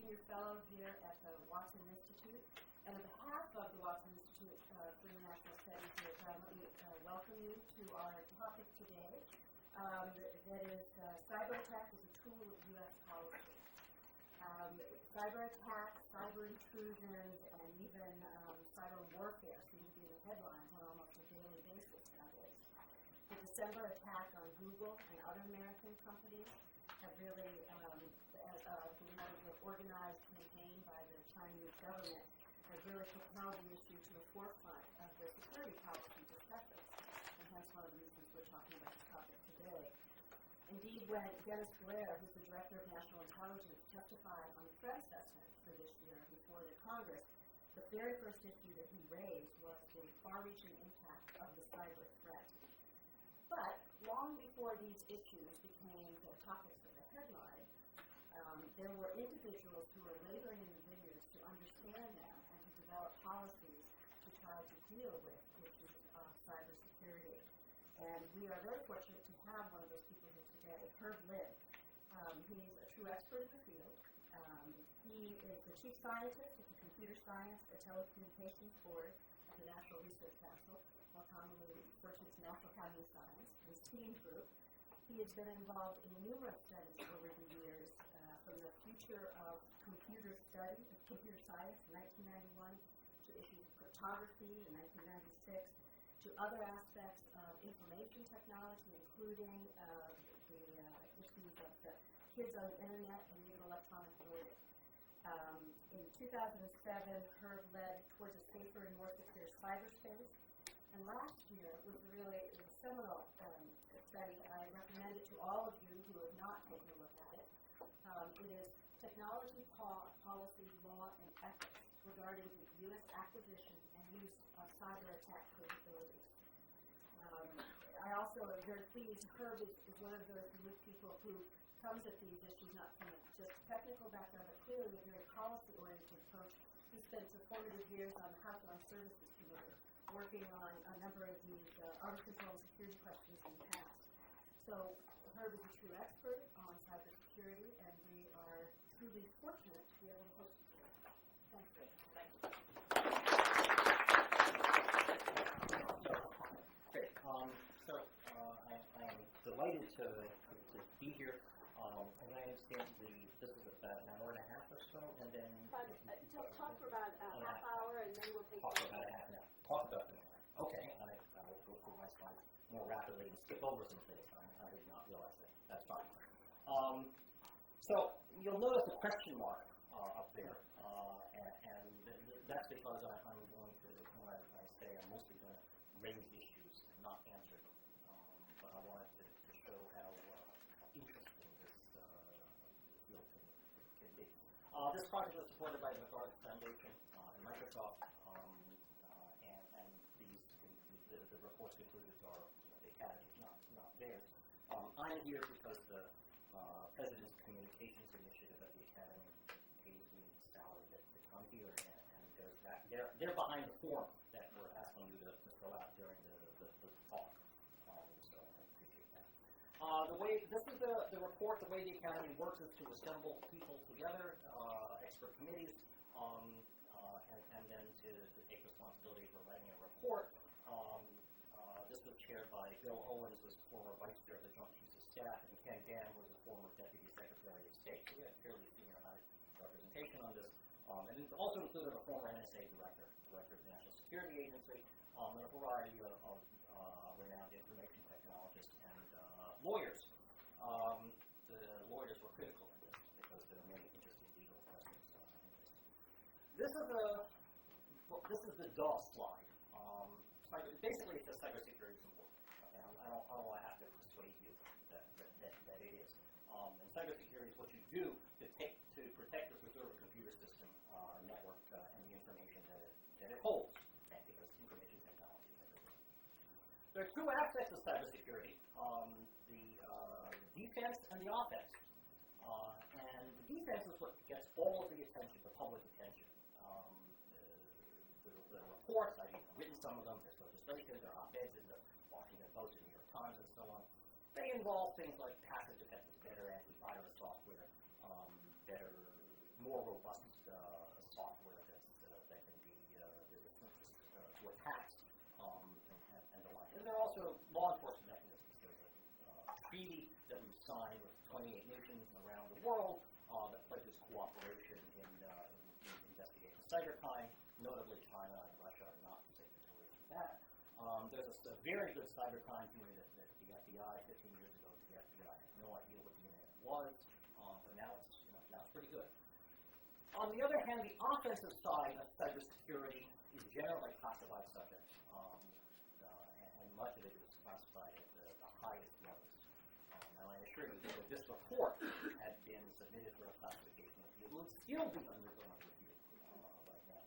Senior Fellow here at the Watson Institute. And on behalf of the Watson Institute for International Studies here, let me welcome you to our topic today. That is Cyberattack as a tool of U.S. policy. Cyberattacks, cyber intrusions, and even cyber warfare seem to be in the headlines on almost a daily basis nowadays. The December attack on Google and other American companies have really, as an organized campaign by the Chinese government, has really propelled the issue to the forefront of the security policy discussions, and hence one of the reasons we're talking about this topic today. Indeed, when Dennis Blair, who's the Director of National Intelligence, testified on the threat assessment for this year before the Congress, the very first issue that he raised was the far-reaching impact of the cyber threat. But long before these issues became the topics of the headline, there were individuals who were laboring in the vineyards to understand them and to develop policies to try to deal with issues of cybersecurity. And we are very fortunate to have one of those people here today, Herbert S. He's a true expert in the field. He is the Chief Scientist at the Computer Science and Telecommunications Board at the National Research Council, more commonly referred to as National Academy of Science, his team group. He has been involved in numerous studies over the years, from the future of computer study, computer science in 1991, to issues of cryptography in 1996, to other aspects of information technology, including the issues of the kids on the internet and even electronic voting. In 2007, Herb led towards a safer and more secure cyberspace. And last year was really a seminal study. I recommend it to all of you who have not taken a look at it. It is Technology Policy, Law, and Ethics regarding the U.S. acquisition and use of cyber attack capabilities. I also am very pleased. Herb is one of those unique people who comes at these issues not from just technical background, but clearly a very policy-oriented approach. He spent some formative years on the House Armed Services Committee, working on a number of these arms control and security questions in the past. So Herb is a true expert on cybersecurity, and we are truly fortunate to be able to host you today. Thanks, Rick. Thank you. Great. I'm delighted to be here. As I understand, this is about an hour and a half or so, and then talk for about a half hour, and then we'll take talk for about a half an hour. Talk about an hour. Okay, I will go through my slides more rapidly and skip over some things. I did not realize that. That's fine. So you'll notice a question mark up there, and that's because I'm going to, when I say I'm mostly going to raise issues and not answer them. But I wanted to show how interesting this field can be. This project was supported by the MacArthur Foundation and Microsoft, and the reports included are the Academy's, not theirs. I'm here because the President's Communications Initiative at the Academy pays me salary to come here, and there's that. They're behind the form that we're asking you to fill out during the talk. So I appreciate that. This is the report. The way the Academy works is to assemble people together, expert committees, and then to take responsibility for writing a report. This was chaired by Bill Owens, who was former Vice Chair of the Joint Chiefs of Staff, and Ken Dam, who was a former Deputy Secretary of State. So we had fairly senior high representation on this. And it also included a former NSA Director of the National Security Agency, and a variety of renowned information technologists and lawyers. The lawyers were critical in this because there are many interesting legal questions in this. This is the DOS slide. Basically, it says cybersecurity is important. Okay? I don't want to have to persuade you that it is. And cybersecurity is what you do to protect or preserve a computer system, network, and the information that it holds. Okay? Because information technology is everything. There are two aspects of cybersecurity: the defense and the offense. And the defense is what gets all of the attention, the public attention. The reports, I've even written some of them, there's legislation, there are op-eds in the Washington Post and New York Times and so on. They involve things like passive defenses, better antivirus software, better, more 28 nations around the world that pledges cooperation in investigating cybercrime. Notably, China and Russia are not signatories to that. There's a very good cybercrime unit at the FBI. 15 years ago, the FBI had no idea what the internet was, but now it's pretty good. On the other hand, the offensive side of cybersecurity is generally classified subject, and much of it is classified at the highest levels. Now, I assure you that if this report had been submitted for a classification review, it would still be undergoing review right now.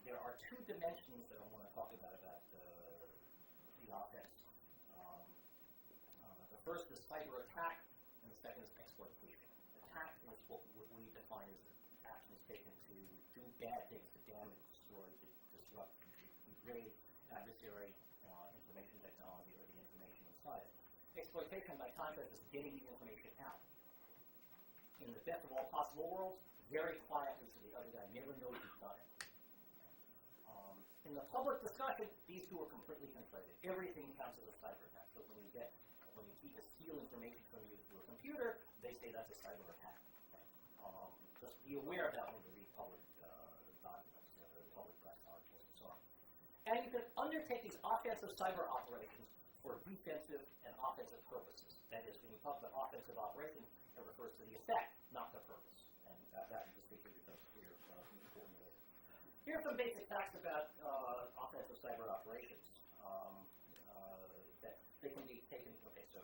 There are two dimensions that I want to talk about the offense. The first is cyberattack, and the second is exploitation. Attack is what we define as actions taken to do bad things, to damage, destroy, to disrupt, degrade adversary information technology or the information inside it. Exploitation, by contrast, is getting the information out. In the best of all possible worlds, very quietly so the other guy never knows you've done it. In the public discussion, these two are completely conflated. Everything counts as a cyber attack. So when people steal information from you through a computer, they say that's a cyber attack. Just be aware of that when you read public documents, public press articles, and so on. And you can undertake these offensive cyber operations for defensive and offensive purposes. That is, when you talk about offensive operations, it refers to the effect, not the purpose. And that distinction becomes clear important later. Here are some basic facts about offensive cyber operations. That they can be taken. Okay, so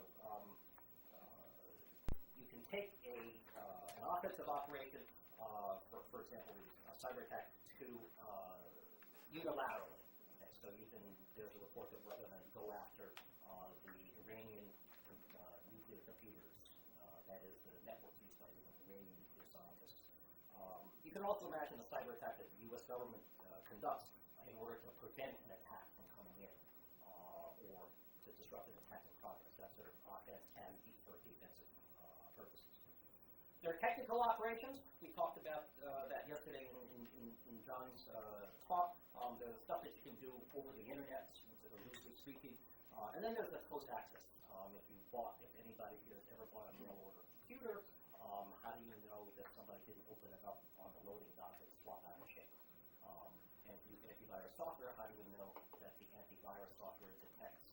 you can take an offensive operation, for example, a cyber attack, to unilaterally. Okay, so there's a report that we're going to go after the Iranian nuclear computers. That is the networks used by the Iranian nuclear scientists. You can also imagine a cyber attack that the U.S. government conducts in order to prevent an attack from coming in, or to disrupt an attack in progress. That's sort of offense and for defensive purposes. There are technical operations. We talked about that yesterday in John's talk. The stuff that you can do over the internet, sort of loosely speaking. And then there's the close access. If anybody here has ever bought a mail order computer, how do you know that somebody didn't open it up on the loading dock and swap out a chip? And if you use antivirus software, how do you know that the antivirus software detects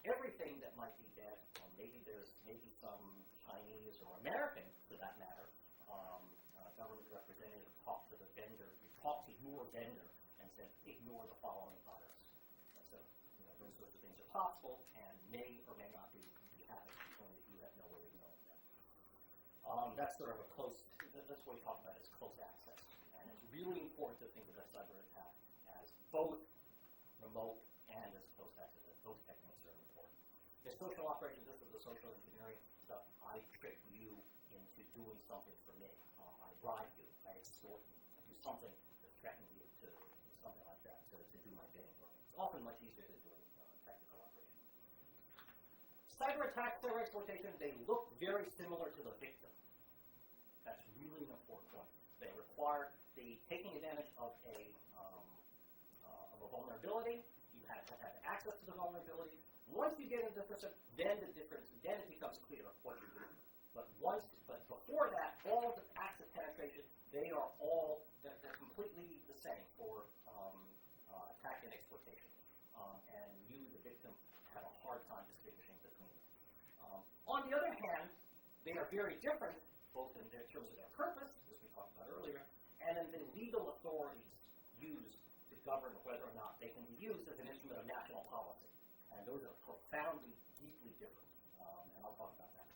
everything that might be bad? Maybe some Chinese or American, for that matter, government representative talked to the vendor, talked to your vendor and said, ignore the following virus. So, those sorts of things are possible and may or may not be happening. Only you have no way of knowing that. That's sort of that's what we talk about as close access. And it's really important to think of a cyber attack as both remote and as close access. Both techniques are important. The social operations, this is the social engineering stuff. I trick you into doing something for me. I bribe you. I extort you. I do something to threaten you to something like that to do my bidding. It's often much easier than doing technical operations. Cyber attack, cyber exploitation, they look very similar to the victim. That's really an important point. They require the taking advantage of a vulnerability. You have to have access to the vulnerability. Once you get into the system, then it becomes clear what you're doing. But before that, all the acts of penetration, they're completely the same for attack and exploitation. And you, the victim, have a hard time distinguishing between them. On the other hand, they are very different, both in terms of their purpose, as we talked about earlier, and in the legal authorities used to govern whether or not they can be used as an instrument of national policy. And those are profoundly, deeply different. And I'll talk about that.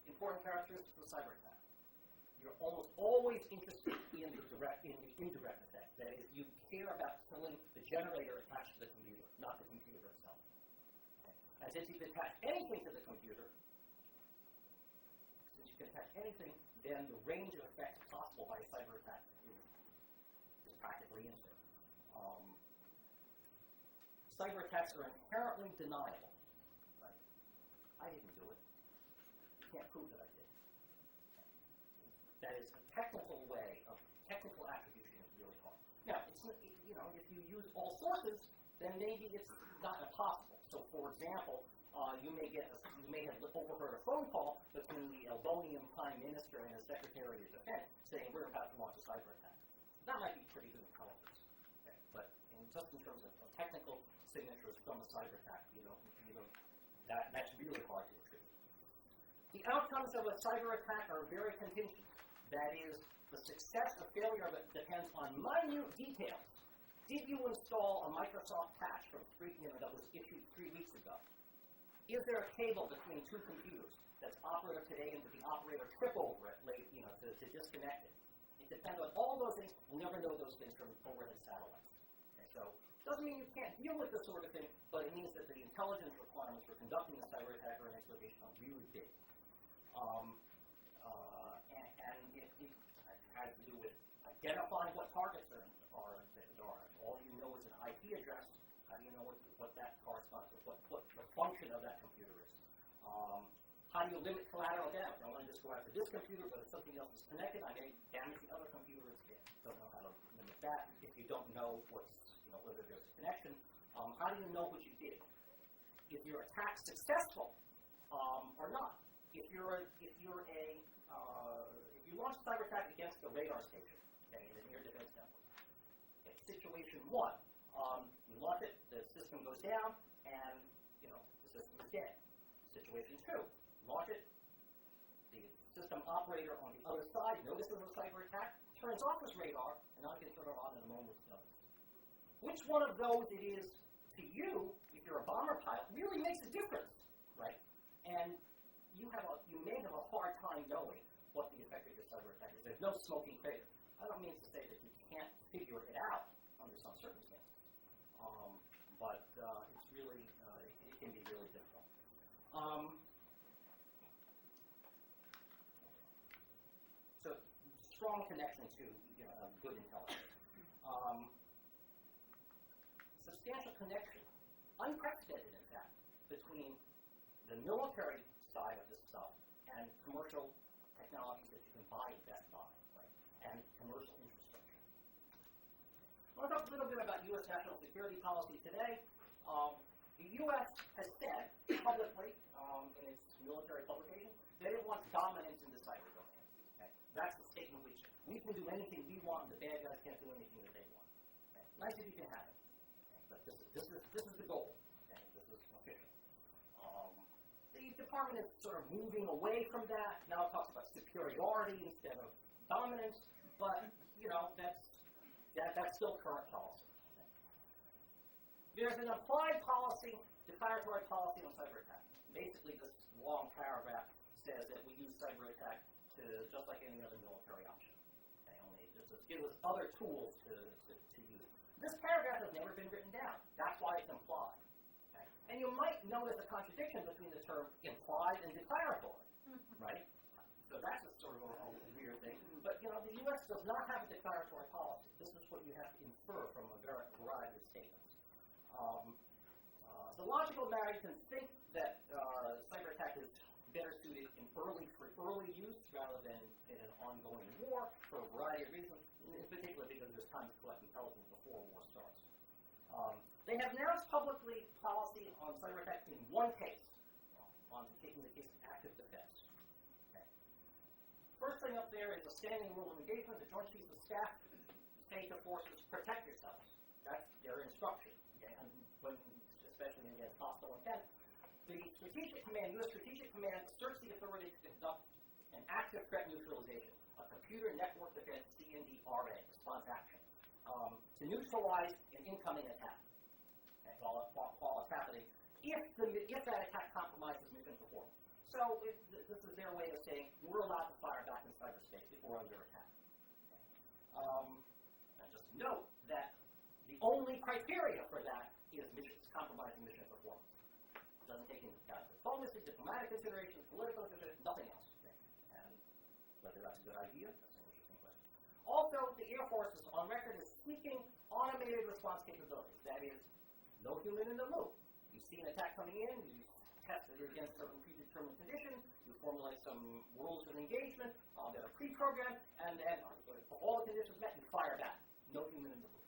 Important characteristics of cyber attack. You're almost always interested in the indirect effect. That is, you care about killing the generator attached to the computer, not the computer itself. Okay? And since you can attach anything to the computer, then the range of effects possible by a cyber attack is practically infinite. Cyber attacks are inherently deniable. Right? I didn't do it. You can't prove that I did. That is a technical way of technical attribution is really hard. Now, if you use all sources, then maybe it's not impossible. So, for example, you may have overheard a phone call between the Albanian Prime Minister and the Secretary of Defense saying we're about to launch a cyber attack. That might be pretty good intelligence, okay? But just in terms of technical signatures from a cyber attack, that's really hard to attribute. The outcomes of a cyber attack are very contingent. That is, the success or failure of it depends on minute details. Did you install a Microsoft patch that was issued 3 weeks ago? Is there a cable between two computers that's operative today and the operator trip over it to disconnect it? It depends on all those things. We'll never know those things from overhead satellites. Okay, so it doesn't mean you can't deal with this sort of thing, but it means that the intelligence requirements for conducting a cyber attack or an exploitation are really big. And it has to do with identifying what targets there are. All you know is an IP address. How do you know what that corresponds to, what the function of that computer is? How do you limit collateral damage? I want to just go after this computer, but if something else is connected, I may damage the other computer instead. Don't know how to limit that. If you don't know whether there's a connection, how do you know what you did? If your attack's successful or not. If you launch a cyber attack against the radar station, okay, in an air defense network, okay, situation 1, you launch it, the system goes down, and the system is dead. Situation 2, launch it, the system operator on the other side notices a cyber attack, turns off his radar, and now you can turn it on in a moment's notice. Which one of those it is to you, if you're a bomber pilot, really makes a difference, right? And you may have a hard time knowing what the effect of your cyber attack is. There's no smoking crater. I don't mean to say that you can't figure it out under some circumstances, but it's really it can be really difficult. So strong connection to good intelligence. Substantial connection, unprecedented in fact, between the military side of this stuff and commercial technologies that you can buy at Best Buy, right? And commercial infrastructure. I want to talk a little bit about U.S. national security policy today. The U.S. has said publicly in its military publication that it wants dominance in the cyber domain. Okay? That's the statement which we can do anything we want, and the bad guys can't do anything that they want. Okay? Nice if you can have it, okay? But this is the goal. Okay? This is official. The department is sort of moving away from that. Now it talks about superiority instead of dominance, but that's still current policy. There's an applied policy, declaratory policy on cyber attack. Basically, this long paragraph says that we use cyber attack to just like any other military option. Okay, only it just gives us other tools to use. This paragraph has never been written down. That's why it's implied. Okay? And you might notice a contradiction between the term implied and declaratory, right? So that's a sort of a weird thing. But the U.S. does not have a declaratory policy. This is what you have to infer from a variety of statements. The logical mind can think that cyber attack is better suited for early use rather than in an ongoing war for a variety of reasons, in particular because there's time to collect intelligence before war starts. They have announced publicly policy on cyber attack in one case, in the case of active defense. Okay. First thing up there is a standing rule of engagement. The Joint Chiefs of Staff say to forces, protect yourselves. That's their instruction. Okay? And especially against hostile intent. The Strategic Command, U.S. Strategic Command, asserts the authority to conduct an active threat neutralization, a computer network defense CNDRA, response action, to neutralize an incoming attack, okay, while it's happening, if that attack compromises mission performance. So this is their way of saying we're allowed to fire back in cyberspace if we're under attack. Okay. And just note that the only criteria for that is compromising mission performance. It doesn't take into account diplomacy, diplomatic considerations, political considerations, nothing else. Okay. And whether that's a good idea, that's an interesting question. Also, the Air Force is on record as seeking automated response capabilities. That is, no human in the loop. You see an attack coming in, you test it against certain predetermined conditions, you formulate some rules of engagement that are pre-programmed, and then if all the conditions met, you fire back. No human in the loop.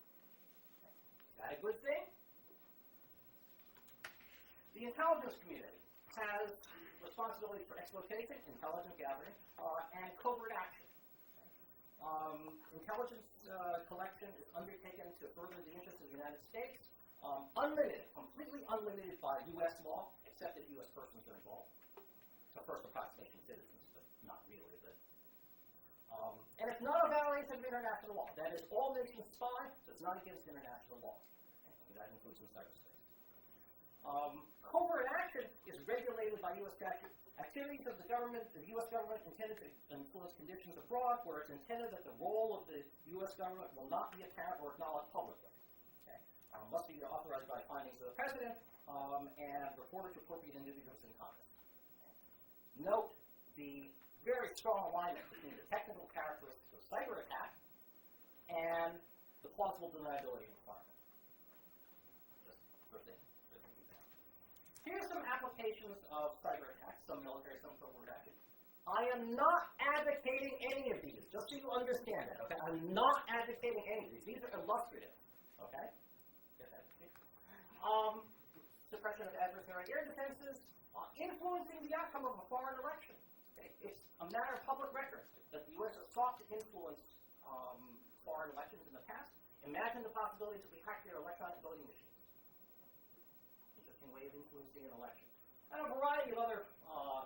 Okay. Is that a good thing? The intelligence community has responsibility for exploitation, intelligence gathering, and covert action. Intelligence collection is undertaken to further the interests of the United States, unlimited, completely unlimited by U.S. law, except if U.S. persons are involved. So first approximation citizens, but not really. And it's not a violation of international law. That is, all nations spy, so it's not against international law. Okay, that includes in cyberspace. Covert action is regulated by U.S. statute. Activities of the U.S. government intended to influence conditions abroad, where it's intended that the role of the U.S. government will not be apparent or acknowledged publicly. Okay? Must be authorized by findings of the President and reported to appropriate individuals in Congress. Okay? Note the very strong alignment between the technical characteristics of cyberattack and the plausible deniability requirement. Just for thing. Here are some applications of cyberattacks, some military, some covert action. I am not advocating any of these, just so you understand that, okay? I'm not advocating any of these. These are illustrative, okay? Suppression of adversary air defenses, influencing the outcome of a foreign election. Okay? It's a matter of public record that the U.S. has sought to influence foreign elections in the past. Imagine the possibility that we hack their electronic voting machines. Interesting way of influencing an election. And a variety of other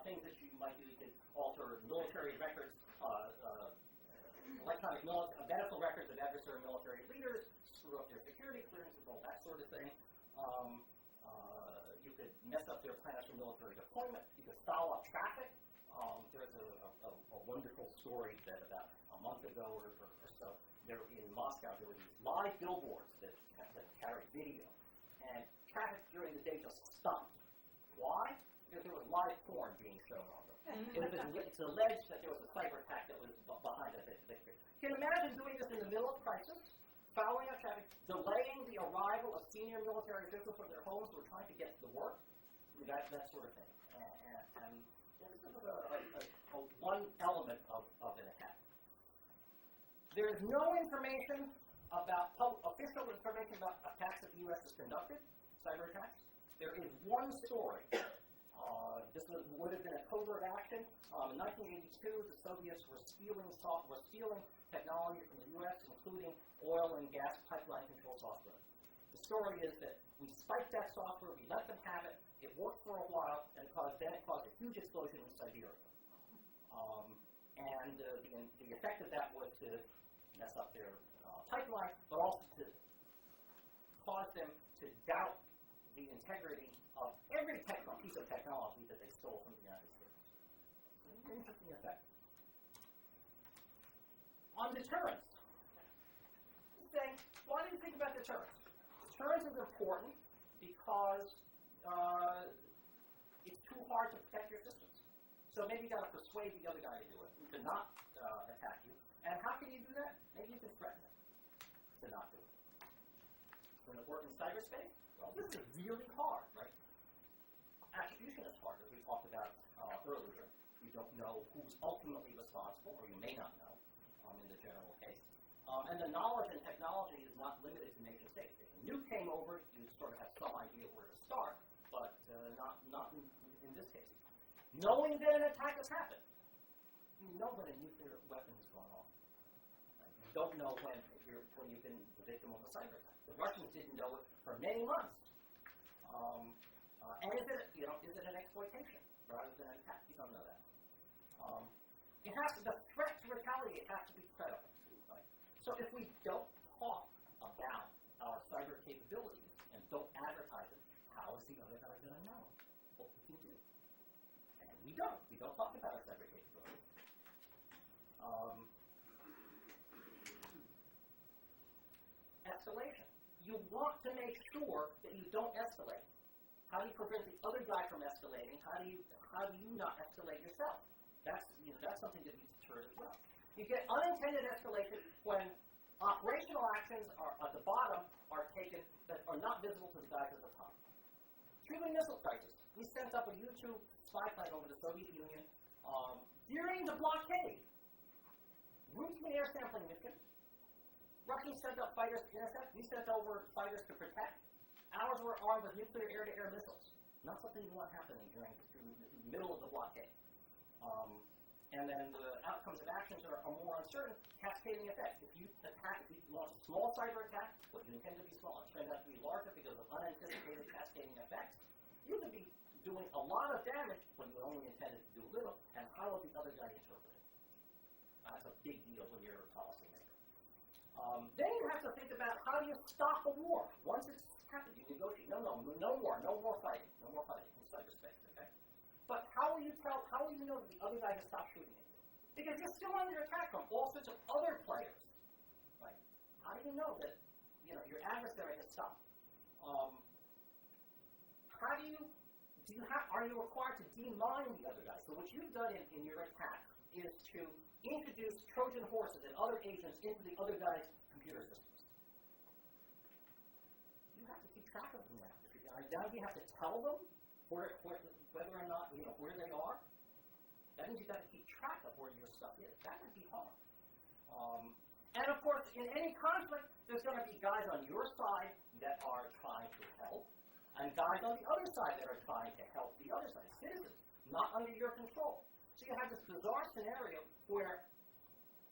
things that you might do. You could alter military records, electronic medical records of adversary military leaders, screw up their security clearances, all that sort of thing. You could mess up their plans for military deployment. You could foul up traffic. There's a wonderful story that about a month ago or so, there in Moscow, there were these live billboards that carried video. And traffic during the day just stopped. Why? Because there was live porn being shown on them. It's alleged that there was a cyber attack that was behind that victory. Can you imagine doing this in the middle of crisis, fouling up traffic, delaying the arrival of senior military officials from their homes who are trying to get to work? That sort of thing. And this is one element of an attack. There is no information about official information about attacks that the U.S. has conducted, cyber attacks. There is one story. This would have been a covert action. In 1982, the Soviets were stealing technology from the U.S., including oil and gas pipeline control software. The story is that we spiked that software, we let them have it, it worked for a while, and then it caused a huge explosion in Siberia. And the effect of that was to mess up their pipeline, but also to cause them to doubt the integrity of every piece of technology that they stole from the United States. It's an interesting effect. On deterrence. Why do you think about deterrence? Deterrence is important because it's too hard to protect your systems. So maybe you've got to persuade the other guy to do it, to not attack you. And how can you do that? Maybe you can threaten them to not do it. Can it work in cyberspace? Well, this is really hard, right? Attribution is hard, as we talked about earlier. You don't know who's ultimately responsible, or you may not know in the general case. And the knowledge and technology is not limited to nation states. If a nuke came over, you sort of have some idea where to start, but not in this case. Knowing that an attack has happened. You know when a nuclear weapon has gone off. You don't know when you've been the victim of a cyber attack. The Russians didn't know it for many months. And is it an exploitation rather than an attack? You don't know that. The threat to retaliate has to be credible. Right? So if we don't talk about our cyber capabilities and don't advertise it, how is the other guy going to know what we can do? And we don't. We don't talk about our cyber capabilities. Escalation. You want to make sure that you don't escalate. How do you prevent the other guy from escalating? How do you not escalate yourself? That's something to be deterred as well. You get unintended escalation when operational actions at the bottom are taken that are not visible to the guys at the top. Cuban Missile Crisis. We sent up a U-2 spy plane over the Soviet Union during the blockade. Routine air sampling mission. Russians sent up fighters to intercept. We sent over fighters to protect. Ours were armed with nuclear air-to-air missiles. not something you want happening during the middle of the blockade. And then the outcomes of actions are more uncertain, cascading effects. If you launch a small cyber attack, what you intend to be small turns out to be larger because of unanticipated cascading effects, you could be doing a lot of damage when you only intended to do little, and how will the other guy interpret it? That's a big deal when you're a policymaker. Then you have to think about how do you stop a war? Once it's happened, you negotiate. No war, no more fighting in cyberspace, okay? But how will you know that the other guy has stopped shooting at you? Because you're still under attack from all sorts of other players, right? How do you know that, your adversary has stopped? Are you required to demine the other guy? So what you've done in your attack is to introduce Trojan horses and other agents into the other guy's computer systems. You have to keep track of them now. Now you have to tell them whether or not, where they are. That means you've got to keep track of where your stuff is. That would be hard. And of course, in any conflict, there's going to be guys on your side that are trying to help, and guys on the other side that are trying to help the other side, citizens, not under your control. So you have this bizarre scenario where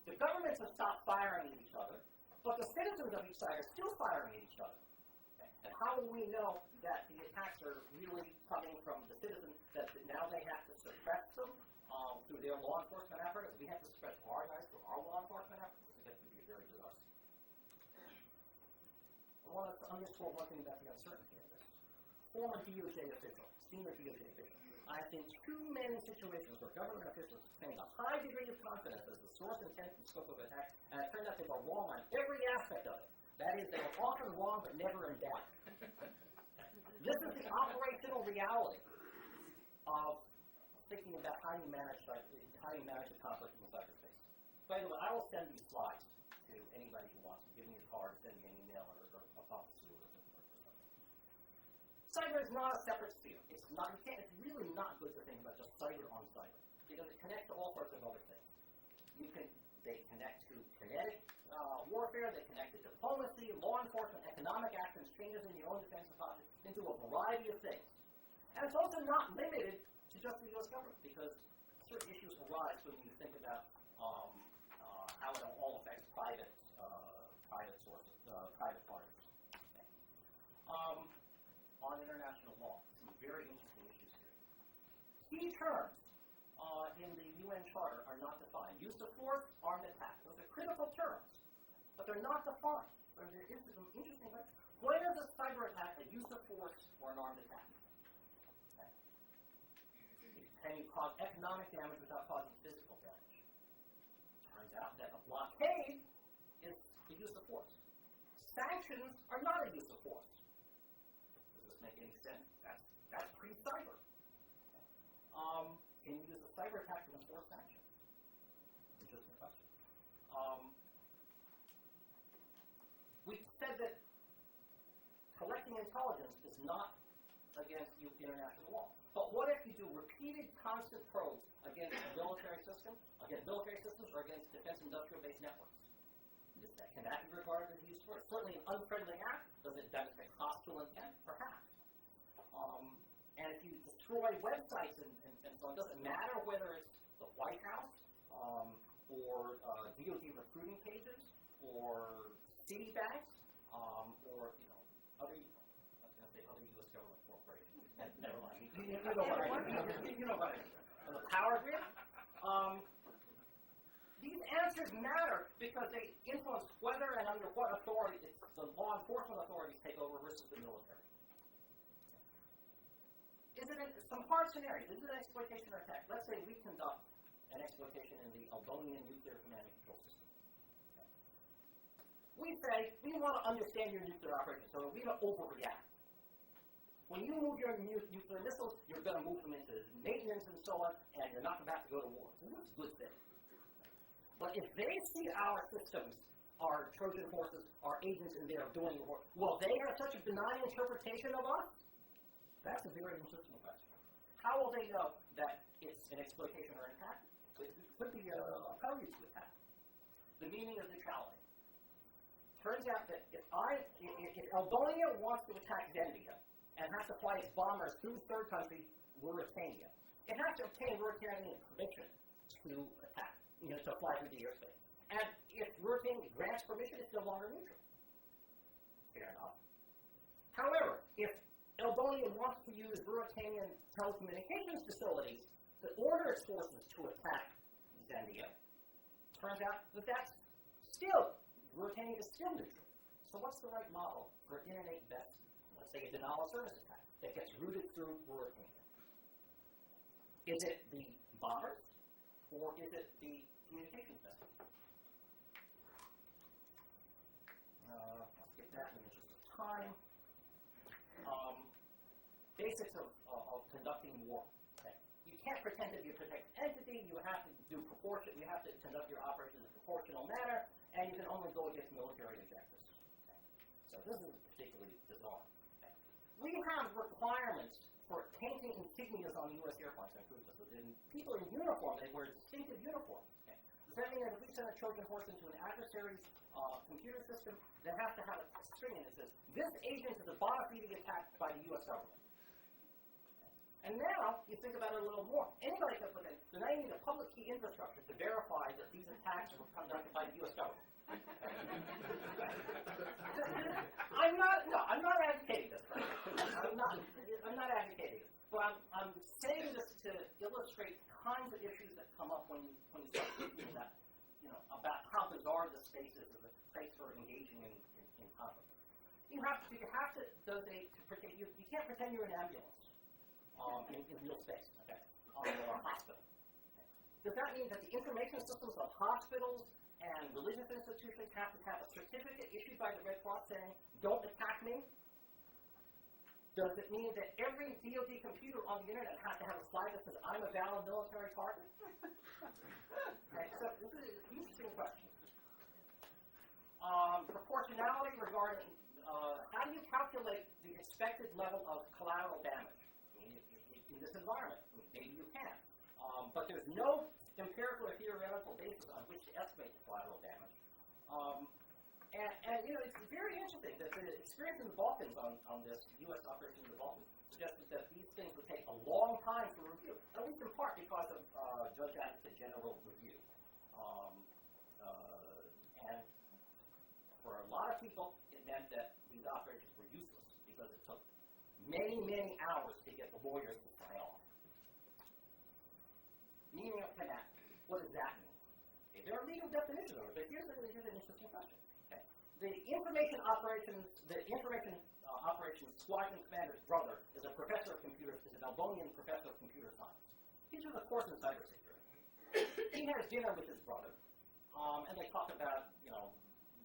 the governments have stopped firing at each other, but the citizens of each side are still firing at each other. Okay? And how will we know that the attacks are really coming from the citizens, that now they have to suppress them through their law enforcement efforts? We have to suppress our guys through our law enforcement efforts? This is going to be very bizarre. I want to underscore one thing about the uncertainty of this. Former DOJ official, senior DOJ official, I have seen too many situations where government officials claim a high degree of confidence as the source, intent, and scope of attack, and it turned out they were wrong on every aspect of it. That is, they were often wrong but never in doubt. This is the operational reality of thinking about how you manage the conflict in cyberspace. By the way, I will send these slides to anybody who wants to. Give me a card, send me an email, or I'll talk to you or something. Cyber is not a separate sphere. It's really not good to think about just cyber on cyber, because it connects to all sorts of other things. They connect to kinetic warfare, they connect to diplomacy, law enforcement, economic actions, changes in your own defense posture, into a variety of things. And it's also not limited to just the U.S. government, because certain issues arise when you think about how it all affects private sources, private parties. Okay. On international law, some very interesting issues here. Key terms in the UN Charter are not defined. Use of force, armed attack. Those are critical terms, but they're not defined. So there is some interesting questions. When is a cyber attack a use of force or an armed attack? Okay. Can you cause economic damage without causing physical damage? Turns out that a blockade is the use of force. Sanctions are not a use of force. Does this make any sense? That's pre-cyber. Okay. Can you use a cyber attack to enforce sanctions? Interesting question. We said that collecting intelligence is not against international law. But what if you do repeated, constant probes against military systems, or against defense industrial-based networks? Can that be regarded as use of force? Certainly an unfriendly act. Does it demonstrate hostile intent? Perhaps. And if you destroy websites and so on, it doesn't matter whether it's the White House or DoD recruiting pages or Citibank or other. I was going to say other U.S. government corporations. Never mind. You know what I mean. You know what I mean. The power grid. These answers matter because they influence whether and under what authority the law enforcement authorities take over versus the military. Is it some hard scenarios? Is it an exploitation or attack? Let's say we conduct an exploitation in the Albanian nuclear command and control system. Okay. We say, we want to understand your nuclear operation, so we don't overreact. When you move your nuclear missiles, you're going to move them into maintenance and so on, and you're not about to go to war. So this is a good thing. But if they see our systems, our Trojan horses, our agents in there doing work, will they have such a benign interpretation of us? That's a very interesting question. How will they know that it's an exploitation or an attack? It could be a prelude to attack. The meaning of neutrality. Turns out that if Albania wants to attack Zambia, and has to fly its bombers through third country, Mauritania. It has to obtain Mauritanian permission to attack, to fly through the airspace. And if Mauritania grants permission, it's no longer neutral. Fair enough. However, if Albania wants to use Mauritanian telecommunications facilities to order its forces to attack Zambia, turns out that Mauritania is still neutral. So what's the right model for internet-based, let's say, a denial-of-service attack that gets routed through Mauritania? Is it the bombers, or is it the communications vessel? I'll skip that in the interest of time. Basics of conducting war. Okay. You can't pretend to be a protected entity. You have to do proportion. You have to conduct your operations in a proportional manner, and you can only go against military objectives. Okay. So this is particularly bizarre. Okay. We have requirements for painting insignias on U.S. airplanes and cruise missiles. And people in uniform, they wear distinctive uniforms. Okay. Does that mean that if we send a Trojan horse into an adversary's computer system, they have to have a string in it that says, this agent is a bona fide attack by the U.S. government? And now, you think about it a little more. Anybody can put in, so now you need a public key infrastructure to verify that these attacks were conducted by the U.S. government. I'm not advocating this. I'm not advocating this. But I'm saying this to illustrate kinds of issues that come up when you start thinking about, about how bizarre this space is as a place for engaging in conflict. You have to dosate to protect. You can't pretend you're an ambulance. In real space, okay, or a hospital. Okay. Does that mean that the information systems of hospitals and religious institutions have to have a certificate issued by the Red Cross saying, don't attack me? Does it mean that every DoD computer on the internet has to have a flag that says, I'm a valid military target? Okay, so this is an interesting question. Proportionality regarding, how do you calculate the expected level of collateral damage? In this environment, maybe you can, but there's no empirical or theoretical basis on which to estimate the collateral damage. And it's very interesting that the experience in the Balkans on this U.S. operation in the Balkans suggested that these things would take a long time to review, at least in part because of Judge Advocate General review. And for a lot of people, it meant that these operations were useless because it took many, many hours to get the lawyers to sign off. Meaning of connect. What does that mean? Okay, there are legal definitions of it, but here's an interesting question. Okay. The information operations squadron commander's brother is a professor of computers, is an Albanian professor of computer science. He took a course in cybersecurity. He has dinner with his brother, and they talk about,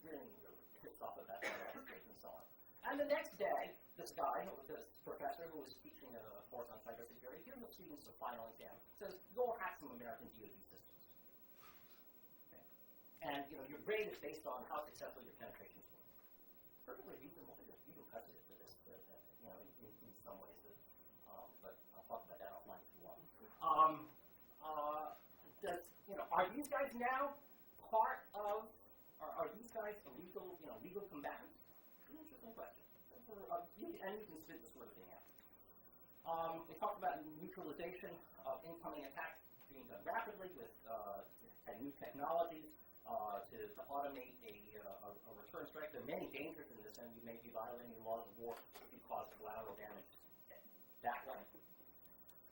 really pissed off about cybersecurity and so on. And the next day, this guy, this professor who was teaching a course on cybersecurity, gives the students a final exam, says, go hack some American DoD systems. Okay. And, your grade is based on how successful your penetrations were. Perfectly reasonable. There's legal precedent for this, in some ways. But I'll talk about that offline if you want. Are these guys now part of, are these guys illegal, legal combatants? Interesting question. And you can spit this sort of thing out. We talked about neutralization of incoming attacks being done rapidly with new technologies to automate a return strike. There are many dangers in this, and you may be violating the laws of war if you cause collateral damage that way.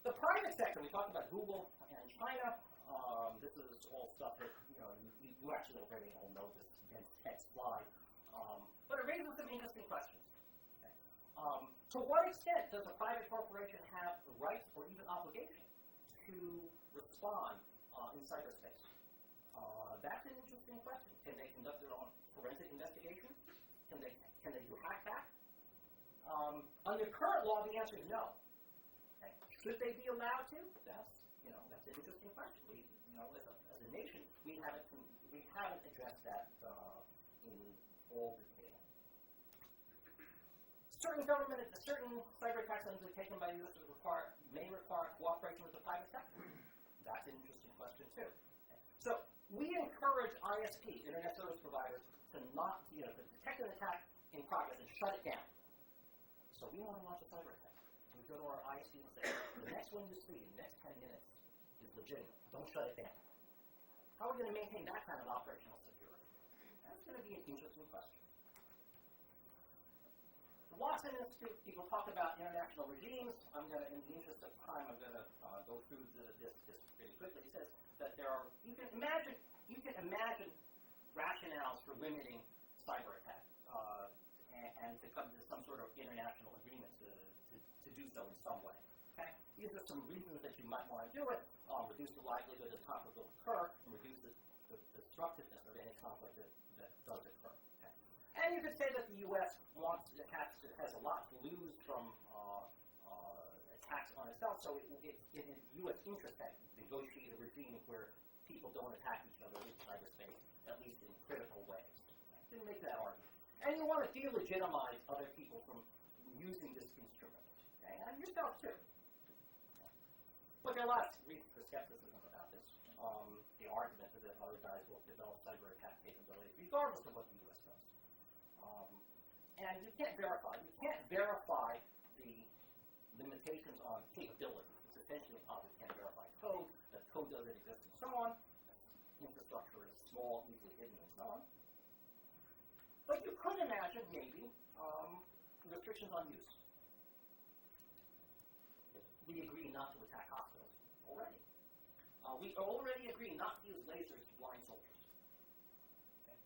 The private sector, we talked about Google and China. This is all stuff that you actually already all know this dense text slide. But it raises some interesting questions. Okay. To what extent does a private corporation have the rights or even obligation to respond in cyberspace? That's an interesting question. Can they conduct their own forensic investigation? Can they do hackback? Under current law, the answer is no. Okay. Should they be allowed to? That's an interesting question. We, as a nation, we haven't addressed that in all detail. Certain cyber attacks undertaken by the U.S. may require cooperation with the private sector. That's an interesting question too. Okay. So we encourage ISPs, internet service providers, to not, to detect an attack in progress and shut it down. So we want to launch a cyber attack. We go to our ISP and say, the next one you see in the next 10 minutes is legitimate. Don't shut it down. How are we going to maintain that kind of operational security? That's going to be an interesting question. The Watson Institute, people talk about international regimes. I'm going to, in the interest of time, I'm going to go through this pretty quickly. It says that there are, you can imagine rationales for limiting cyber attack and to come to some sort of international agreement to do so in some way. Okay? These are some reasons that you might want to do it. Reduce the likelihood that conflict will occur, and reduce the destructiveness of any conflict that does occur. Okay? And you could say that the U.S. has a lot to lose from attacks on itself, so it's in U.S. interest to negotiate a regime where people don't attack each other in cyberspace, at least in critical ways. Okay? Didn't make that argument. And you want to delegitimize other people from using this instrument, okay? And yourself too. But there are lots of reasons for skepticism about this. The argument is that other guys will develop cyber attack capabilities regardless of what the U.S. does. And you can't verify. You can't verify the limitations on capability. It's essentially impossible. You can't verify code. That code doesn't exist and so on. Infrastructure is small, easily hidden, and so on. But you could imagine, maybe, restrictions on use. We agree not to attack hospitals already. We already agree not to use lasers to blind soldiers. Okay.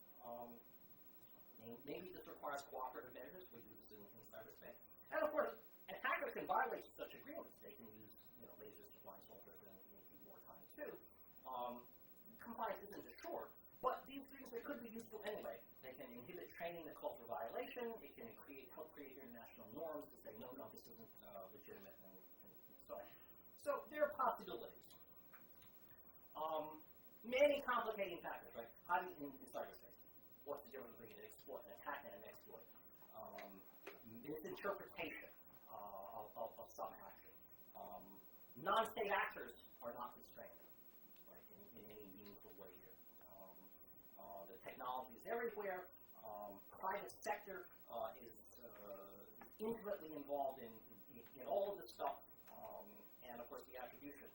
Maybe this requires cooperative measures. We do this in cyberspace. And of course, attackers can violate such agreements. They can use lasers to blind soldiers in wartime too. Compliance isn't assured, but these things they could be useful anyway. They can inhibit training that calls for violation. It can help create international norms to say, no, this isn't legitimate, and so on. So there are possibilities. Many complicating factors, right? How do you, in cyberspace, what's the difference between an exploit, an attack, and an exploit? Misinterpretation of some action. Non-state actors are not constrained, right, in any meaningful way here. The technology is everywhere. Private sector is intimately involved in all of this stuff, and of course the attribution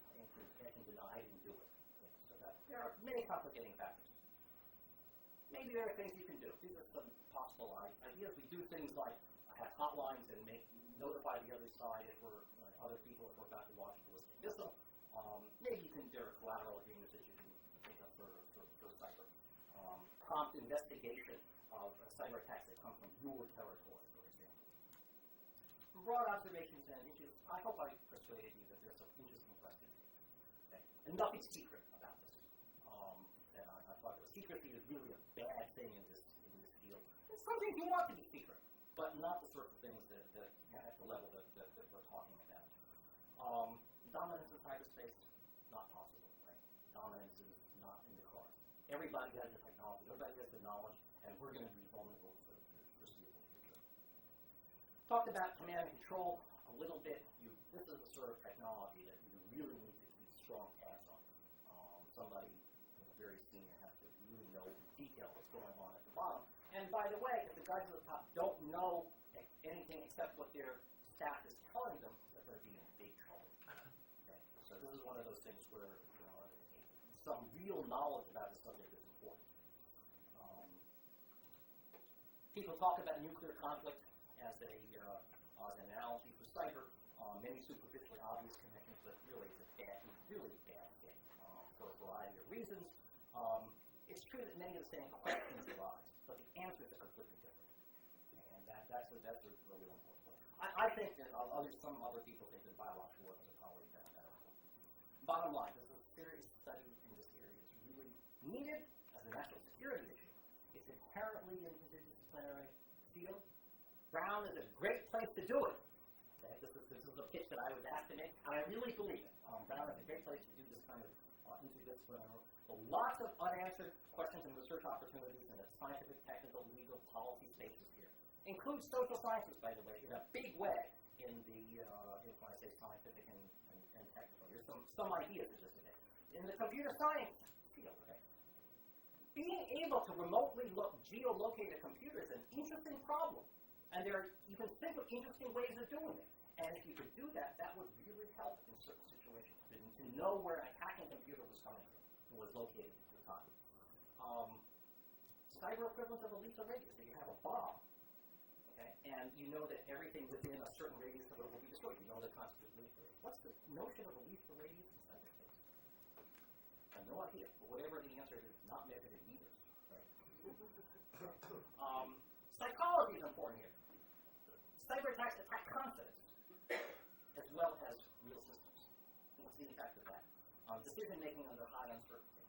can deny and do it. So there are many complicating factors. Maybe there are things you can do. These are some possible ideas. We do things like have hotlines and notify the other side if other people if we're about to launch a ballistic missile. Maybe there are collateral agreements that you can take up for cyber. Prompt investigation of cyber attacks that come from your territory, for example. Broad observations and issues. I hope I persuaded you that there's some interesting questions here. Okay? And nothing secret about this. And I thought secrecy is really a bad thing in this field. It's something you want to be secret, but not the sorts of things that at the level that we're talking about. Dominance in cyberspace, not possible, right? Dominance is not in the cards. Everybody has the technology, everybody has the knowledge, and we're going to be vulnerable for the foreseeable future. Talked about command and control a little bit. This is the sort of technology that you really need to keep strong tabs on. Somebody very senior has to really know in detail what's going on at the bottom. And by the way, if the guys at the top don't know anything except what their staff is telling them, they're going to be in big trouble. Okay? So this is one of those things where some real knowledge about the subject is important. People talk about nuclear conflict as an analogy for cyber. Many superficially obvious connections, but really it's really bad thing for a variety of reasons. It's true that many of the same questions arise, but the answers are completely different. And that's a really important point. I think that some other people think that biological weapons are probably better. Bottom line, there's a serious study in this area. It's really needed as a national security issue. It's inherently in the interdisciplinary field. Brown is a great place to do it. Okay? This is a pitch that I was asked to make, and I really believe it. Brown is a great place to do this kind of interdisciplinary. Lots of unanswered questions and research opportunities in the scientific, technical, legal, policy spaces here. Includes social sciences, by the way, in a big way in when I say scientific and technical. Here's some ideas of this today. In the computer science field, okay? Being able to remotely geolocate a computer is an interesting problem. And you can think of interesting ways of doing it. And if you could do that, that would really help in certain situations, to know where an attacking computer was coming from, or was located at the time. Cyber equivalent of a lethal radius. If you have a bomb, okay, and you know that everything within a certain radius of it will be destroyed. You know the concept of lethal radius. What's the notion of a lethal radius in cyberspace? I have no idea, but whatever the answer is, not measured in meters. Right? Psychology is important here. Cyber attacks attack confidence, as well as real systems. What's the impact of that? Decision making under high uncertainty.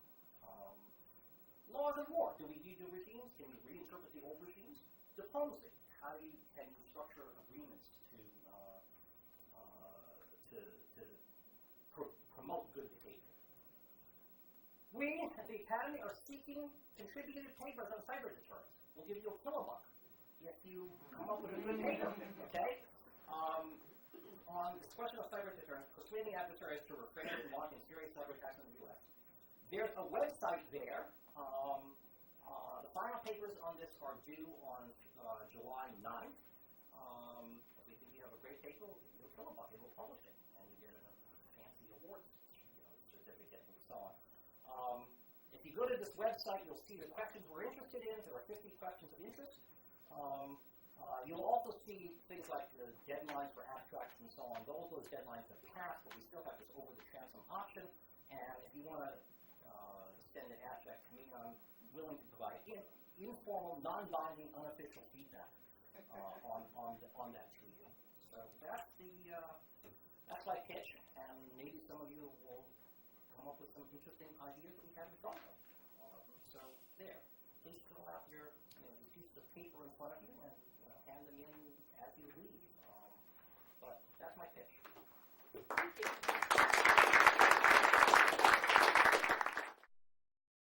Laws of war. Do we redo regimes? Can we reinterpret the old regimes? Diplomacy. How can you structure agreements to promote good behavior? We at the Academy are seeking contributed papers on cyber deterrence. We'll give you a kilobuck if you come up with a good paper, okay? On this question of cyber deterrence, persuading adversaries to refrain from launching serious cyber attacks in the U.S. There's a website there. The final papers on this are due on July 9th. If we think you have a great paper, we'll give you a kilobuck and we'll publish it. And you get a fancy award certificate and so on. If you go to this website, you'll see the questions we're interested in. There are 50 questions of interest. You'll also see things like the deadlines for abstracts and so on. Those deadlines have passed, but we still have this over-the-transom option. And if you want to send an abstract to me, I'm willing to provide informal, non-binding, unofficial feedback on that to you. So that's my pitch, and maybe some of you will come up with some interesting ideas that we haven't thought of. So there, please fill out your pieces of paper in front of you and hand them in as you leave. But that's my pitch. Thank you.